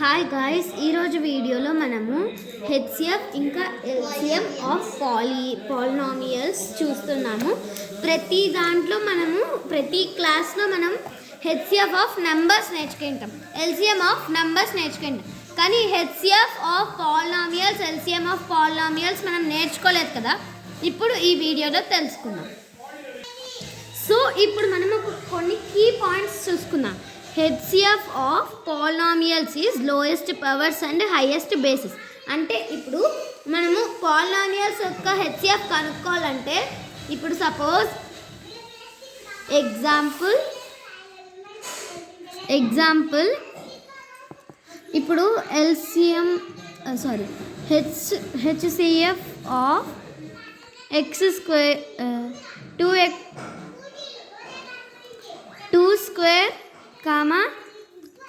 Hi guys, ఈరోజు వీడియోలో మనము హెచ్సిఎఫ్ ఇంకా ఎల్సిఎం ఆఫ్ పాలినామియల్స్ చూస్తున్నాము. ప్రతి దాంట్లో ప్రతి క్లాస్లో మనం హెచ్సిఎఫ్ ఆఫ్ నెంబర్స్ నేర్చుకుంటాం, ఎల్సిఎం ఆఫ్ నెంబర్స్ నేర్చుకుంటాం. కానీ HCF of polynomials, LCM of polynomials మనం నేర్చుకోలేదు కదా. ఇప్పుడు ఈ వీడియోలో తెలుసుకుందాం. సో ఇప్పుడు మనము కొన్ని కీ పాయింట్స్ చూసుకుందాం. HCF of polynomials is lowest powers and highest basis. అంటే ఇప్పుడు మనము పాలినామియల్స్ యొక్క హెచ్సిఎఫ్ కనుక్కోవాలంటే, ఇప్పుడు సపోజ్ ఎగ్జాంపుల్ ఇప్పుడు HCF of X square 2 square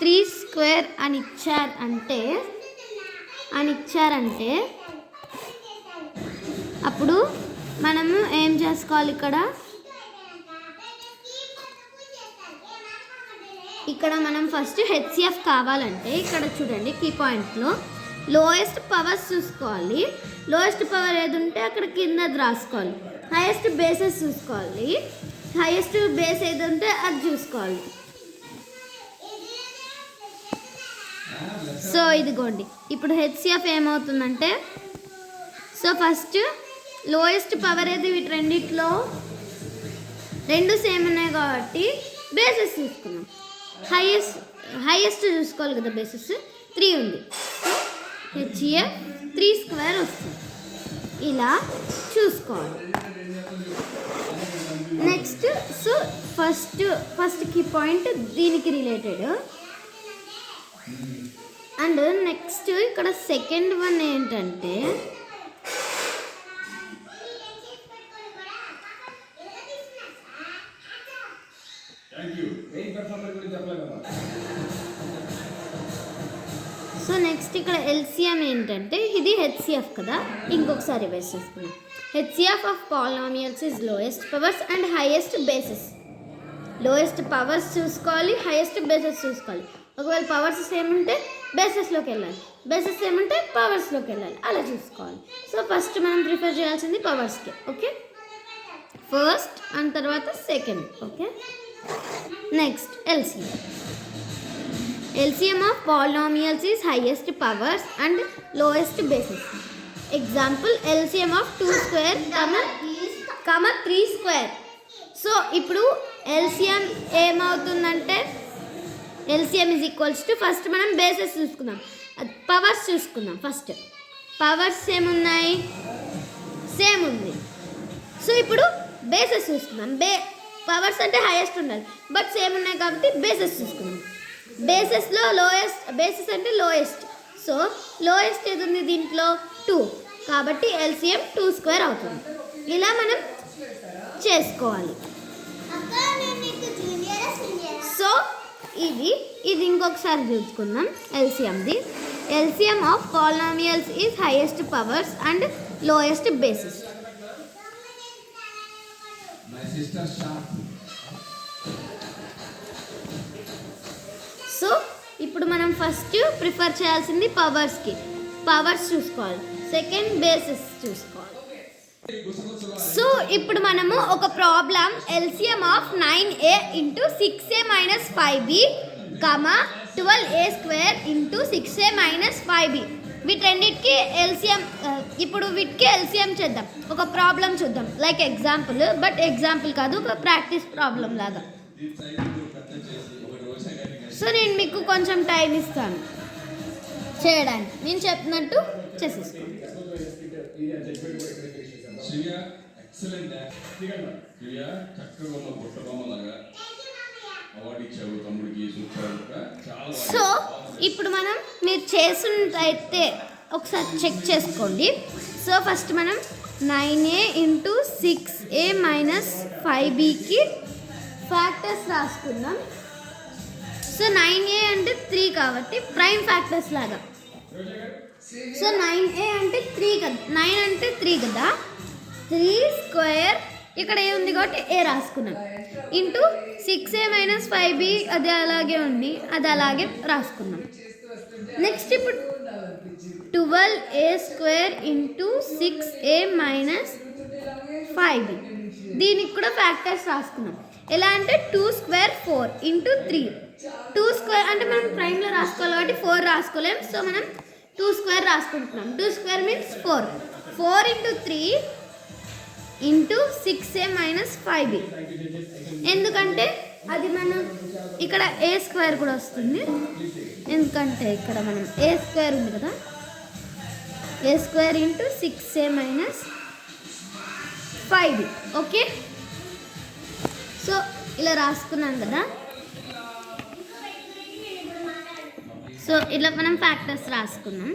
3 square అని ఇచ్చారంటే అప్పుడు మనము ఏం చేసుకోవాలి? ఇక్కడ మనం ఫస్ట్ హెచ్సిఎఫ్ కావాలంటే ఇక్కడ చూడండి, కీ పాయింట్లో లోయెస్ట్ పవర్స్ చూసుకోవాలి. లోయెస్ట్ పవర్ ఏది ఉంటే అక్కడ కిందది రాసుకోవాలి. హైయెస్ట్ బేసెస్ చూసుకోవాలి. హైయెస్ట్ బేస్ ఏది ఉంటే అది చూసుకోవాలి. సో ఇదిగోండి, ఇప్పుడు హెచ్సిఎఫ్ ఏమవుతుందంటే, సో ఫస్ట్ లోయెస్ట్ పవర్ ఏది, వీటి రెండిట్లో రెండు సేమ్ ఉన్నాయి కాబట్టి బేసెస్ చూసుకున్నాం. హైయెస్ట్ చూసుకోవాలి కదా, బేసెస్ 3 ఉంది. సో హెచ్సిఎఫ్ 3 స్క్వేర్ వస్తుంది. ఇలా చూసుకోవాలి. Next so first key point దీనికి రిలేటెడ్. అండ్ నెక్స్ట్ ఇక్కడ సెకండ్ వన్ ఏంటంటే, సో నెక్స్ట్ ఇక్కడ ఎల్సిఎం ఏంటంటే, ఇది హెచ్సిఎఫ్ కదా, ఇంకొకసారి రివైజ్ చేసుకున్నాం. HCF of polynomials is lowest powers and highest bases. Lowest powers చూసుకోవాలి, హైయెస్ట్ బేసెస్ చూసుకోవాలి. ఒకవేళ పవర్స్ సేమ్ ఉంటే బేసెస్లోకి వెళ్ళాలి, బేసెస్ ఏముంటే పవర్స్లోకి వెళ్ళాలి, అలా చూసుకోవాలి. సో ఫస్ట్ మనం ప్రిఫర్ చేయాల్సింది పవర్స్కి. ఓకే, ఫస్ట్ అండ్ తర్వాత second. Okay, next LCM of polynomials is highest powers and lowest bases. Example LCM of 2 square 3 square. So ఇప్పుడు ఎల్సిఎం ఏమవుతుందంటే, LCM is equals to, first మనం బేసెస్ చూసుకుందాం, powers చూసుకుందాం. First powers ఏమున్నాయి, same ఉంది. So ఇప్పుడు bases చూసుకుందాం. Powers అంటే హైయెస్ట్ ఉండాలి, బట్ సేమ్ ఉన్నాయి కాబట్టి బేసెస్ చూసుకుందాం. బేసెస్లో లోయెస్ట్, బేసెస్ అంటే లోయెస్ట్. సో లోయెస్ట్ ఏది ఉంది దీంట్లో 2, కాబట్టి ఎల్సిఎం 2 స్క్వేర్ అవుతుంది. ఇలా మనం చేసుకోవాలి. సో ఇది ఇంకొకసారి చూసుకుందాం. LCM of polynomials is highest powers and lowest basis. So ఇప్పుడు మనం ఫస్ట్ ప్రిఫర్ చేయాల్సింది పవర్స్కి, పవర్స్ చూసుకోవాలి. సెకండ్ బేసిస్ చూసుకోవాలి. సో ఇప్పుడు మనము ఒక problem LCM of 9a into 6a minus 5b 12a square into 6a minus 5b, వీటన్నిటికీ ఎల్సిఎం. ఇప్పుడు వీటికి ఎల్సిఎం చేద్దాం. ఒక ప్రాబ్లం చూద్దాం, లైక్ ఎగ్జాంపుల్, బట్ ఎగ్జాంపుల్ కాదు, ఒక ప్రాక్టీస్ ప్రాబ్లం లాగా. సో నేను మీకు కొంచెం టైం ఇస్తాను చేయడానికి, నేను చెప్పినట్టు చేసేసుకోండి. సో ఇప్పుడు మీరు చేసినట్టయితే ఒకసారి చెక్ చేసుకోండి. సో ఫస్ట్ మనం 9a ఇంటూ 6a మైనస్ 5bకి ఫ్యాక్టర్స్ రాసుకుందాం. సో 9a అంటే 3 కాబట్టి ప్రైమ్ ఫ్యాక్టర్స్ లాగా. సో 9a అంటే 3 కదా, 9 అంటే 3 కదా, 3 స్క్వేర్ ఇక్కడ ఏ ఉంది కాబట్టి ఏ రాసుకున్నాం ఇంటూ 6a - 5b అది అలాగే ఉంది, అది అలాగే రాసుకున్నాం. నెక్స్ట్ ఇప్పుడు 12a² into 6a minus 5b, దీనికి కూడా ఫ్యాక్టర్స్ రాసుకున్నాం. ఎలా అంటే 2² 4 ఇంటూ 3. 2² అంటే మనం ప్రైమ్లో రాసుకోవాలి కాబట్టి 4 రాసుకోలేం, సో మనం 2² రాసుకుంటున్నాం. 2² means 4. 4 into 3 into 6a minus 5b, ఎందుకంటే అది మనం ఇక్కడ a² కూడా వస్తుంది, ఎందుకంటే ఇక్కడ మనం a² ఉంది కదా, a² into 6a minus 5b. Okay, so ఇలా రాసుకున్నాం కదా. సో ఇలా మనం ఫ్యాక్టర్స్ రాసుకున్నాం.